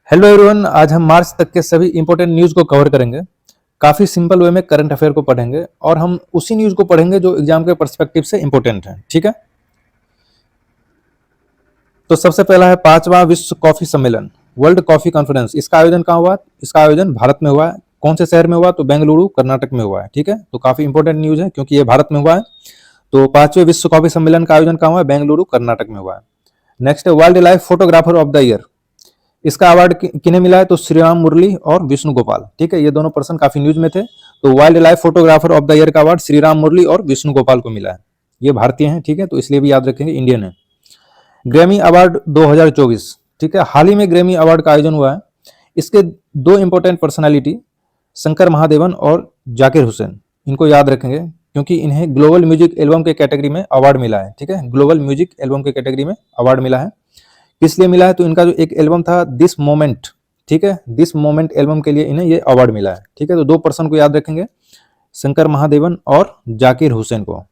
Hello everyone, आज हम मार्च तक के सभी इंपॉर्टेंट न्यूज़ को कवर करेंगे। काफ़ी सिंपल वे में करंट अफेयर को पढ़ेंगे और हम उसी न्यूज़ को पढ़ेंगे जो एग्जाम के पर्सपेक्टिव से इंपॉर्टेंट है। ठीक है, तो सबसे पहला है पांचवा विश्व कॉफी सम्मेलन, वर्ल्ड कॉफी कॉन्फ्रेंस। इसका आयोजन कहाँ हुआ? इसका आयोजन भारत में हुआ है। कौन से शहर में हुआ? तो बेंगलुरु कर्नाटक में हुआ है। ठीक है, तो काफ़ी इंपॉर्टेंट न्यूज़ है क्योंकि ये भारत में हुआ है। तो पांचवें विश्व कॉफी सम्मेलन का आयोजन कहाँ हुआ है? बेंगलुरु कर्नाटक में हुआ है। नेक्स्ट है wild life photographer of the year. इसका अवार्ड किन्हें मिला है? तो श्रीराम मुरली और विष्णु गोपाल। ठीक है, ये दोनों पर्सन काफी न्यूज में थे। तो wild life photographer of the year का अवार्ड श्रीराम मुरली और विष्णु गोपाल को मिला है। ये भारतीय हैं, ठीक है, तो इसलिए भी याद रखेंगे, इंडियन है। ग्रैमी अवार्ड 2024, ठीक है, हाल ही में ग्रैमी अवार्ड का आयोजन हुआ है। इसके दो इंपॉर्टेंट पर्सनालिटी शंकर महादेवन और जाकिर हुसैन, इनको याद रखेंगे क्योंकि इन्हें ग्लोबल म्यूजिक एल्बम के कैटेगरी में अवार्ड मिला है। ठीक है, ग्लोबल म्यूजिक एल्बम के कैटेगरी में अवार्ड मिला है। किस लिए मिला है? तो इनका जो एक एल्बम था दिस मोमेंट, ठीक है, दिस मोमेंट एल्बम के लिए इन्हें ये अवार्ड मिला है। ठीक है, तो दो पर्सन को याद रखेंगे, शंकर महादेवन और जाकिर हुसैन को।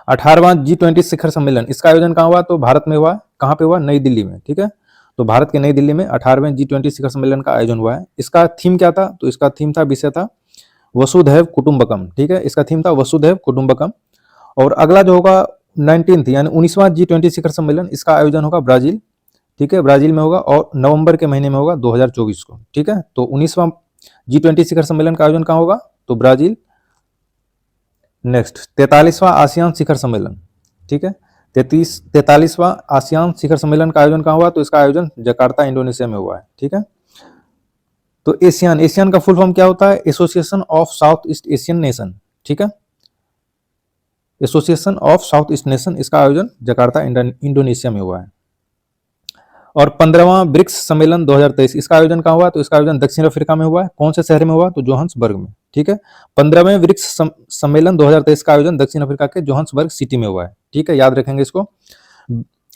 18वां G20 शिखर सम्मेलन, इसका आयोजन कहाँ हुआ? तो भारत में हुआ। कहाँ पे हुआ? नई दिल्ली में। ठीक है, तो भारत के नई दिल्ली में 18वें G20 शिखर सम्मेलन का आयोजन हुआ है। इसका थीम क्या था? तो इसका थीम था, विषय था वसुधैव कुटुंबकम। ठीक है, इसका थीम था वसुधैव कुटुंबकम। और अगला जो होगा 19th यानी 19वां G20 शिखर सम्मेलन, इसका आयोजन होगा ब्राजील। ठीक है, ब्राजील में होगा और नवंबर के महीने में होगा 2024 को। ठीक है, तो 19वां G20 शिखर सम्मेलन का आयोजन कहाँ होगा? तो ब्राजील। नेक्स्ट 43वां आसियान शिखर सम्मेलन, ठीक है, 43वां आसियान शिखर सम्मेलन का आयोजन कहाँ हुआ? तो इसका आयोजन जकार्ता इंडोनेशिया में हुआ है। ठीक है, तो एशियन, एशियन का फुल फॉर्म क्या होता है? Association of south east Asian nation. ठीक है, association of south east nation, इसका आयोजन जकार्ता इंडोनेशिया में हुआ है। और 15वां ब्रिक्स सम्मेलन 2023, इसका आयोजन कहाँ हुआ? तो इसका आयोजन दक्षिण अफ्रीका में हुआ है। कौन से शहर में हुआ? तो जोहान्सबर्ग में। ठीक है, 15वें ब्रिक्स सम्मेलन 2023 का आयोजन दक्षिण अफ्रीका के जोहान्सबर्ग सिटी में हुआ है। ठीक है, याद रखेंगे इसको।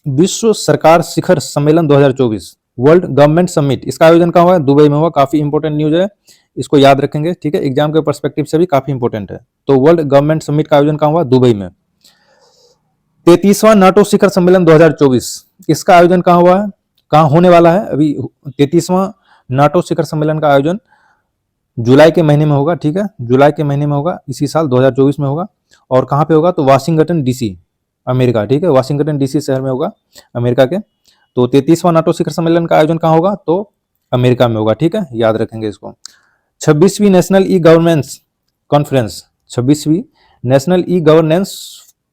विश्व सरकार शिखर सम्मेलन 2024, वर्ल्ड गवर्नमेंट समिट, इसका आयोजन कहाँ हुआ है? दुबई में हुआ। काफी इंपॉर्टेंट न्यूज है, इसको याद रखेंगे। ठीक है, एग्जाम के पर्सपेक्टिव से भी काफी इंपॉर्टेंट है। तो वर्ल्ड गवर्नमेंट समिट का आयोजन कहाँ हुआ? दुबई में। 33वां नाटो शिखर सम्मेलन 2024, इसका आयोजन कहाँ हुआ है? कहाँ होने वाला है? अभी 33वां नाटो शिखर सम्मेलन का आयोजन जुलाई के महीने में होगा। ठीक है, जुलाई के महीने में होगा, इसी साल 2024 में होगा। और कहाँ पे होगा? तो वाशिंगटन डीसी, अमेरिका। ठीक है, वाशिंगटन डीसी शहर में होगा, अमेरिका के। तो 33वां नाटो शिखर सम्मेलन का आयोजन कहाँ होगा? तो अमेरिका में होगा। ठीक है, याद रखेंगे इसको। 26वीं नेशनल ई गवर्नेंस कॉन्फ्रेंस, 26वीं नेशनल ई गवर्नेंस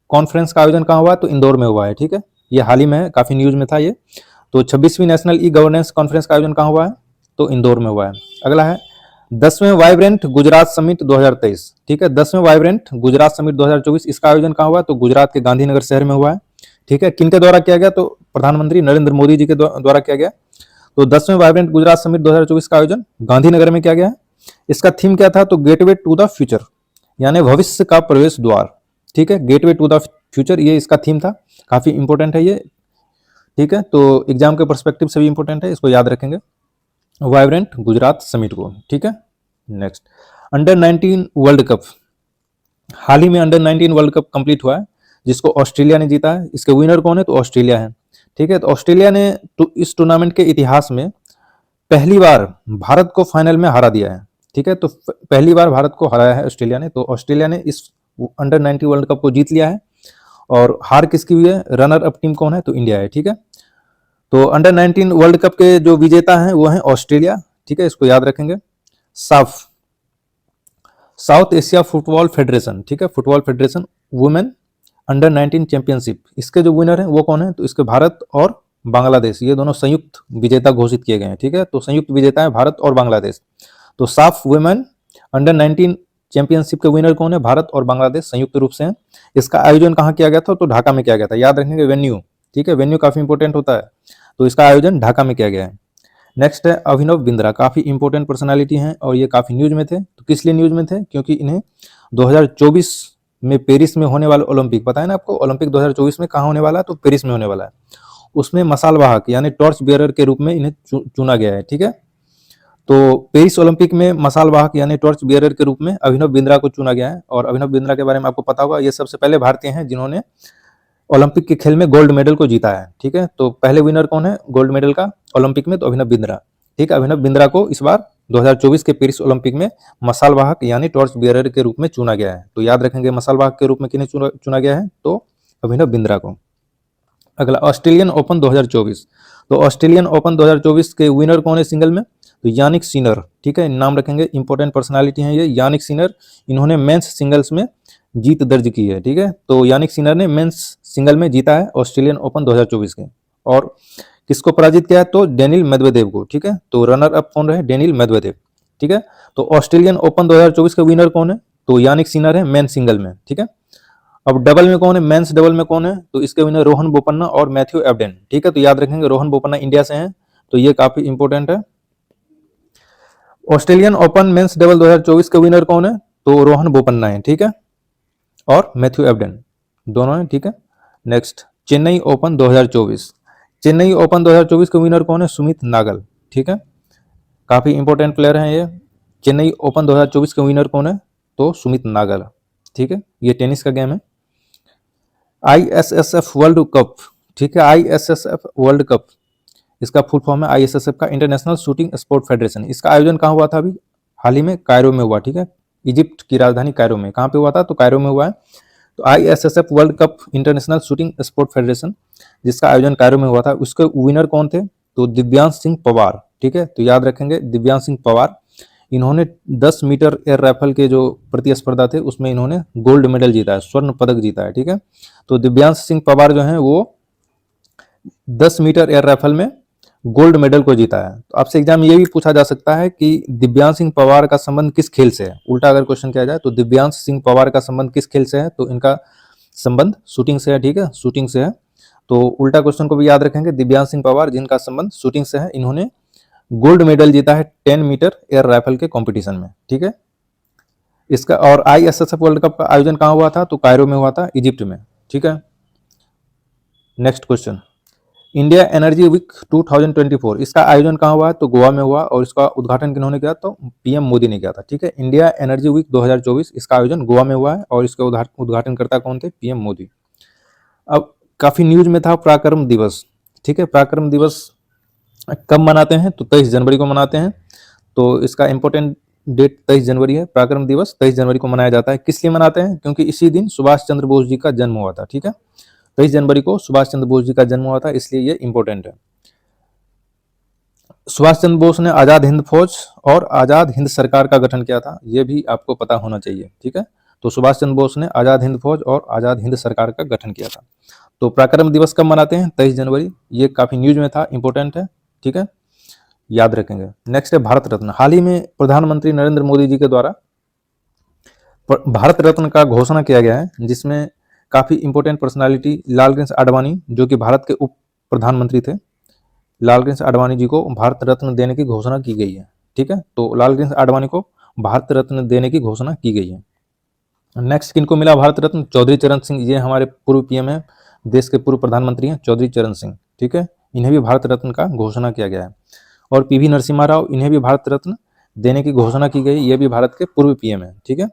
कॉन्फ्रेंस का आयोजन कहाँ हुआ? तो इंदौर में हुआ है। ठीक है, ये हाल ही में है, काफी न्यूज में था ये। तो 26वीं नेशनल ई गवर्नेंस कॉन्फ्रेंस का आयोजन कहाँ हुआ है? तो इंदौर में हुआ है। अगला है 10वें वाइब्रेंट गुजरात समिट 2023। ठीक है, 10वें वाइब्रेंट गुजरात समिट 2024, इसका आयोजन कहाँ हुआ? तो गुजरात के गांधीनगर शहर में हुआ है। ठीक है, किनके द्वारा किया गया? तो प्रधानमंत्री नरेंद्र मोदी जी के द्वारा किया गया। तो 10वें वाइब्रेंट गुजरात समिट 2024 का आयोजन गांधीनगर में किया गया है। इसका थीम क्या था? तो गेटवे टू द फ्यूचर, यानी भविष्य का प्रवेश द्वार। ठीक है, गेटवे टू द फ्यूचर, ये इसका थीम था। काफी इंपॉर्टेंट है ये। ठीक है, तो एग्जाम के पर्सपेक्टिव से भी इंपॉर्टेंट है, इसको याद रखेंगे, वाइब्रेंट गुजरात समिट को। ठीक है, नेक्स्ट अंडर 19 वर्ल्ड कप, हाल ही में अंडर 19 वर्ल्ड कप कंप्लीट हुआ है, जिसको ऑस्ट्रेलिया ने जीता है। इसके विनर कौन है? तो ऑस्ट्रेलिया है। ठीक है, तो ऑस्ट्रेलिया ने इस टूर्नामेंट के इतिहास में पहली बार भारत को फाइनल में हरा दिया है। ठीक है, तो पहली बार भारत को हराया है ऑस्ट्रेलिया ने। तो ऑस्ट्रेलिया ने इस अंडर 19 वर्ल्ड कप को जीत लिया है। और हार किसकी हुई है? रनर अप टीम कौन है? तो इंडिया है। ठीक है, तो अंडर 19 वर्ल्ड कप के जो विजेता हैं वो हैं ऑस्ट्रेलिया। ठीक है, इसको याद रखेंगे। साफ, साउथ एशिया फुटबॉल फेडरेशन, ठीक है, football federation women under 19 championship, इसके जो विनर हैं वो कौन है? तो इसके भारत और बांग्लादेश, ये दोनों संयुक्त विजेता घोषित किए गए हैं। ठीक है, तो संयुक्त विजेता है भारत और बांग्लादेश। तो साफ वुमेन अंडर 19 चैंपियनशिप के विनर कौन है? भारत और बांग्लादेश संयुक्त रूप से हैं। इसका आयोजन कहाँ किया गया था? तो ढाका में किया गया था। याद रखेंगे वेन्यू। ठीक है, वेन्यू काफी इंपॉर्टेंट होता है, तो इसका आयोजन ढाका में किया गया है। नेक्स्ट है अभिनव बिंद्रा, काफी इंपॉर्टेंट पर्सनालिटी हैं और ये काफी न्यूज में थे। तो किस लिए न्यूज में थे? क्योंकि इन्हें 2024 में पेरिस में होने वाले ओलंपिक, पता है ना आपको, ओलंपिक 2024 में कहाँ होने वाला है? तो पेरिस में होने वाला है। उसमें मसाल वाहक यानी टॉर्च बियरर के रूप में इन्हें चुना गया है। ठीक है, तो पेरिस ओलंपिक में मसाल वाहक यानी टॉर्च बियरर के रूप में अभिनव बिंद्रा को चुना गया है। और अभिनव बिंद्रा के बारे में आपको पता होगा, ये सबसे पहले भारतीय हैं जिन्होंने ओलंपिक के खेल में गोल्ड मेडल को जीता है। ठीक है, तो पहले विनर कौन है गोल्ड मेडल का? ओलंपिक में, तो अभिनव बिंद्रा। ठीक है, अभिनव बिंद्रा को इस बार 2024 के पेरिस ओलंपिक में मशाल वाहक यानी टॉर्च बियरर के रूप में चुना गया है। तो याद रखेंगे मशाल वाहक के रूप में किन्हें चुना गया है, तो अभिनव बिंद्रा को। अगला ऑस्ट्रेलियन ओपन 2024। तो ऑस्ट्रेलियन ओपन 2024 के विनर कौन है सिंगल में, तो यानिक सिनर। ठीक है, नाम रखेंगे, इंपॉर्टेंट पर्सनालिटी है ये, यानिक सिनर। इन्होंने मेंस सिंगल्स में जीत दर्ज की है। ठीक है, तो यानिक सिनर ने मेंस सिंगल में जीता है ऑस्ट्रेलियन ओपन 2024 के। और किसको पराजित किया है, तो डेनिल मेदवेदेव को। ठीक है, तो रनर अप कौन रहे, डेनिल मेदवेदेव। ठीक है, तो ऑस्ट्रेलियन ओपन 2024 का विनर कौन है, तो यानिक सिनर है मेन सिंगल में। ठीक है, अब डबल में कौन है, मेंस डबल में कौन है, तो इसके विनर रोहन बोपन्ना और मैथ्यू एबडेन। ठीक है, तो याद रखेंगे रोहन बोपन्ना इंडिया से हैं, तो ये काफी इंपॉर्टेंट है। ऑस्ट्रेलियन ओपन मेंस डबल 2024 के विनर कौन है, तो रोहन बोपन्ना है। ठीक है, और मैथ्यू एबडेन दोनों हैं। ठीक है, next Chennai open 2024। Chennai open 2024 के विनर कौन है, सुमित नागल। ठीक है, काफी इंपॉर्टेंट प्लेयर हैं ये। चेन्नई ओपन 2024 के विनर कौन है, तो सुमित नागल। ठीक है, ये टेनिस का गेम है। ISSF world cup. ठीक है, ISSF वर्ल्ड कप, इसका फुल फॉर्म है ISSF का इंटरनेशनल शूटिंग स्पोर्ट फेडरेशन। इसका आयोजन कहाँ हुआ था, अभी हाल ही में कायरो में हुआ। ठीक है, इजिप्ट की राजधानी कायरो में। कहाँ पे हुआ था, तो कायरो में हुआ है। तो ISSF world cup international shooting sport federation, जिसका आयोजन कायरो में हुआ था, उसके विनर कौन थे, तो दिव्यांश सिंह पवार। ठीक है, तो याद रखेंगे दिव्यांश सिंह पवार। इन्होंने 10 मीटर एयर राइफल के जो प्रतिस्पर्धा थे उसमें इन्होंने गोल्ड मेडल जीता है, स्वर्ण पदक जीता है। ठीक है, तो दिव्यांश सिंह पवार जो है वो 10 मीटर एयर राइफल में गोल्ड मेडल को जीता है। तो आपसे एग्जाम में ये भी पूछा जा सकता है कि दिव्यांश सिंह पवार का संबंध किस खेल से है। उल्टा अगर क्वेश्चन किया जाए तो दिव्यांश सिंह पवार का संबंध किस खेल से है, तो इनका संबंध शूटिंग से है। ठीक है, शूटिंग से है। तो उल्टा क्वेश्चन को भी याद रखेंगे, दिव्यांश सिंह पवार जिनका संबंध शूटिंग से है, इन्होंने गोल्ड मेडल जीता है 10 मीटर एयर राइफल के कंपटीशन में। ठीक है, इसका और ISSF वर्ल्ड कप का आयोजन कहाँ हुआ था, तो कायरो में हुआ था, इजिप्ट में। ठीक है, next question, India energy week 2024, इसका आयोजन कहाँ हुआ है, तो गोवा में हुआ। और इसका उद्घाटन किन्होंने किया, तो PM मोदी ने किया था। ठीक है, इंडिया एनर्जी वीक 2024, इसका आयोजन गोवा में हुआ है और इसके उद्घाटनकर्ता कौन थे, PM मोदी। अब काफी न्यूज में था पराक्रम दिवस। ठीक है, पराक्रम दिवस कब मनाते हैं, तो 23 जनवरी को मनाते हैं। तो इसका इंपॉर्टेंट डेट 23 जनवरी है। पराक्रम दिवस 23 जनवरी को मनाया जाता है। किस लिए मनाते हैं, क्योंकि इसी दिन सुभाष चंद्र बोस जी का जन्म हुआ था। ठीक है, 23 जनवरी को सुभाष चंद्र बोस जी का जन्म हुआ था, इसलिए ये इंपॉर्टेंट है। सुभाष चंद्र बोस ने आजाद हिंद फौज और आजाद हिंद सरकार का गठन किया था, ये भी आपको पता होना चाहिए। ठीक है, तो सुभाष चंद्र बोस ने आजाद हिंद फौज और आजाद हिंद सरकार का गठन किया था। तो पराक्रम दिवस कब मनाते हैं, 23 जनवरी। ये काफी न्यूज में था, इंपॉर्टेंट है। ठीक है, याद रखेंगे। नेक्स्ट है भारत रत्न। हाल ही में प्रधानमंत्री नरेंद्र मोदी जी के द्वारा भारत रत्न का घोषणा किया गया है, जिसमें काफी इंपॉर्टेंट पर्सनालिटी लालकृष्ण आडवाणी, जो कि भारत के उप प्रधानमंत्री थे, लालकृष्ण आडवाणी जी को भारत रत्न देने की घोषणा की गई है। ठीक है, तो लालकृष्ण आडवाणी को भारत रत्न देने की घोषणा की गई है। नेक्स्ट किनको मिला भारत रत्न, चौधरी चरण सिंह। ये हमारे पूर्व PM है, देश के पूर्व प्रधानमंत्री हैं चौधरी चरण सिंह। ठीक है, इन्हें भी भारत रत्न का घोषणा किया गया है। और PV नरसिम्हा राव, इन्हें भी भारत रत्न देने की घोषणा की गई। ये भी भारत के पूर्व PM है। ठीक है,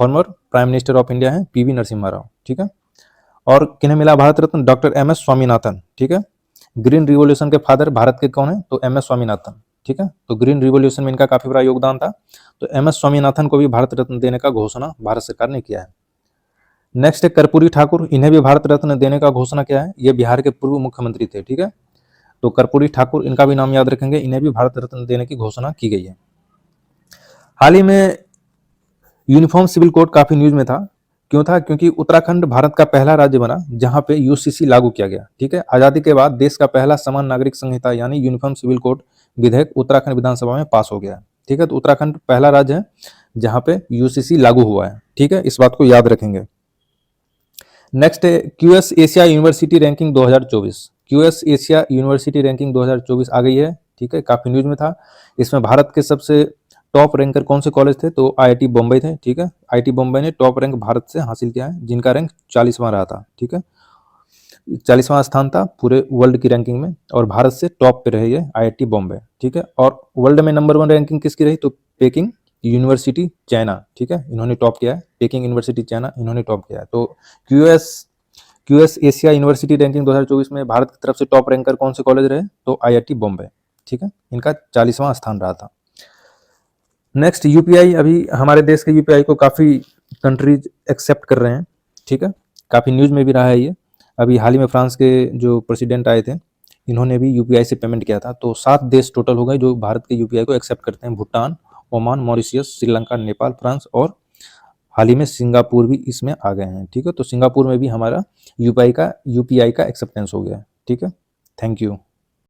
former prime minister of India है PV नरसिम्हा राव। ठीक है, और किन्हें मिला भारत रत्न, डॉक्टर MS स्वामीनाथन। ठीक है, ग्रीन रिवॉल्यूशन के फादर भारत के कौन है, तो MS स्वामीनाथन। ठीक है, तो ग्रीन रिवॉल्यूशन में इनका काफी बड़ा योगदान था। तो MS स्वामीनाथन को भी भारत रत्न देने का घोषणा भारत सरकार ने किया है। नेक्स्ट है कर्पूरी ठाकुर, इन्हें भी भारत रत्न देने का घोषणा किया है। ये बिहार के पूर्व मुख्यमंत्री थे। ठीक है, तो कर्पूरी ठाकुर, इनका भी नाम याद रखेंगे, इन्हें भी भारत रत्न देने की घोषणा की गई है। हाल ही में यूनिफॉर्म सिविल कोड काफी न्यूज में था। क्यों था, क्योंकि उत्तराखंड भारत का पहला राज्य बना जहां पे UCC लागू किया गया। ठीक है, आजादी के बाद देश का पहला समान नागरिक संहिता यानी यूनिफॉर्म सिविल कोड विधेयक उत्तराखंड विधानसभा में पास हो गया। ठीक है, तो उत्तराखंड पहला राज्य है जहां पे UCC लागू हुआ है। ठीक है, इस बात को याद रखेंगे। नेक्स्ट है QS Asia university ranking 2024। QS Asia university ranking 2024 आ गई है। ठीक है, काफी न्यूज में था। इसमें भारत के सबसे टॉप रैंकर कौन से कॉलेज थे, तो IIT बॉम्बे थे। ठीक है, IIT बॉम्बे ने टॉप रैंक भारत से हासिल किया है, जिनका रैंक 40वां रहा था। ठीक है, 40वां स्थान था पूरे वर्ल्ड की रैंकिंग में, और भारत से टॉप पे रही है IIT बॉम्बे। ठीक है, और वर्ल्ड में नंबर 1 रैंकिंग किसकी रही, तो पेकिंग यूनिवर्सिटी चाइना। ठीक है, इन्होंने टॉप किया है, पेकिंग यूनिवर्सिटी चाइना इन्होंने टॉप किया है। तो क्यूएस एशिया यूनिवर्सिटी रैंकिंग 2024 में भारत की तरफ से टॉप रैंकर कौन से कॉलेज रहे? तो आईआईटी बॉम्बे, ठीक है, इनका 40वां स्थान रहा था। नेक्स्ट यूपीआई, अभी हमारे देश के यूपीआई को काफ़ी कंट्रीज एक्सेप्ट कर रहे हैं, ठीक है, काफ़ी न्यूज़ में भी रहा है ये। अभी हाल ही में फ्रांस के जो प्रेसिडेंट आए थे, इन्होंने भी यूपीआई से पेमेंट किया था। तो 7 देश टोटल हो गए जो भारत के यूपीआई को एक्सेप्ट करते हैं, Bhutan, Oman, Mauritius, Sri Lanka, Nepal, France और हाल ही में सिंगापुर भी इसमें आ गए हैं, ठीक है। तो सिंगापुर में भी हमारा यूपीआई का एक्सेप्टेंस हो गया है, ठीक है। Thank you.